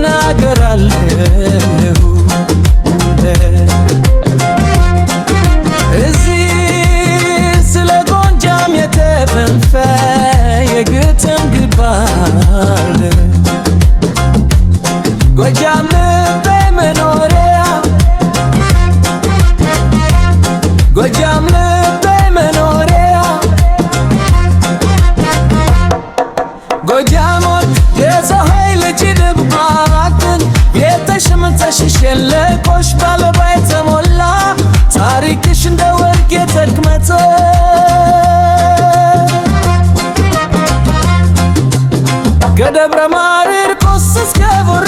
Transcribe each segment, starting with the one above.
እናገራለሁ እዚህ ስለ ጎጃም የተፈንፈ የግጥም ግባል ጎጃም ልቤ መኖሪያ ጎጃም ልቤ መኖሪያ ጎጃሞች የፀሐይ ልጅ ድባትን የተሸመተሽሽ የለቆሽ ባለባ የተሞላ ታሪክሽ እንደ ወርቅ የተድክመተ ከደብረ ማርቆስ እስከ ቡሬ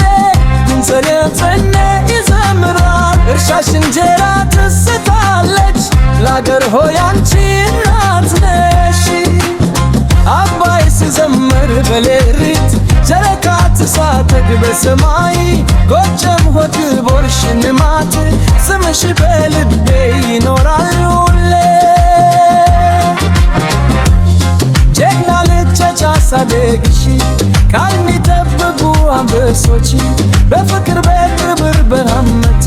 ጉንሰኔተነ ይዘምራል እርሻሽ እንጀራ ትስታለች ለአገር ሆይ አንቺ እናት ነሽ አባይ ሲዘምር በሌሊት ጨረቃ ትሳተግ በሰማይ ጎጃም ሆድ ቦርሽ ልማት ስምሽ በልቤ ይኖራል ሁሌ ጀግና ልጆች አሳደግሽ ካልሚጠብቁ አንበሶች በፍቅር በክብር በሃመት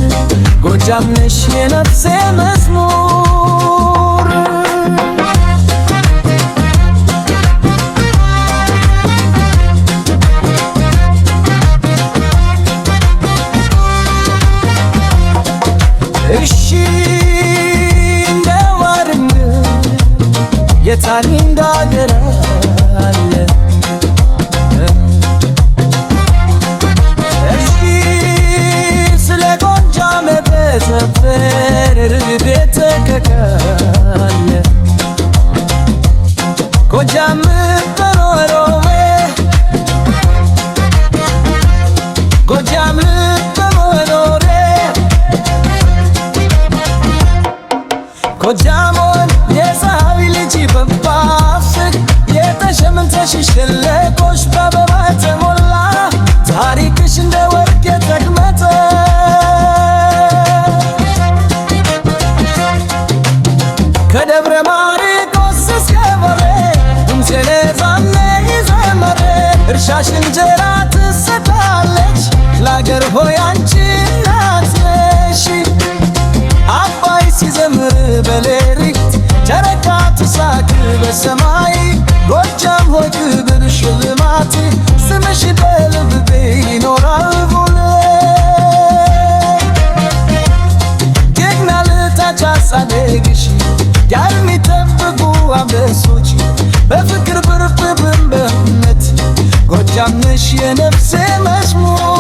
ጎጃም ነሽ የነፍሴ መዝሙር እሺ እንደዋርም የታሪ እንዳገር አለ እሺ ስለ ጎጃም በሰፈር ቤተ ከካለ ጎጃም በኖሮዌ ጎጃም በኖሬ ጎጃሞን የፀሐይ ልጅ በንፋፍቅ የተሸመንተሽሽ ሸለቆሽ በአበባ የተሞላ ታሪክሽ እንደ ወርቅ የተድክመተ ከደብረ ማርቆስ እስከ ቡሬ ጉንሰኔዛነ ይዘምር እርሻሽ እንጀራ ትሰጣለች ለአገር ሆይ አንቺ እናት ነሽ አባይ ሲዘምር በሌሊት ጨረቃ ትሳቅ በሰማይ ጎጃም ሆይ ክብርሽ ልማት ስምሽ በልቤ ይኖራል ሁሌ ጀግና ልጆች አሳደግሽ የሚጠብቁ አንበሶች በፍቅር በእምነት ጎጃም ነሽ የነፍሴ መዝሙር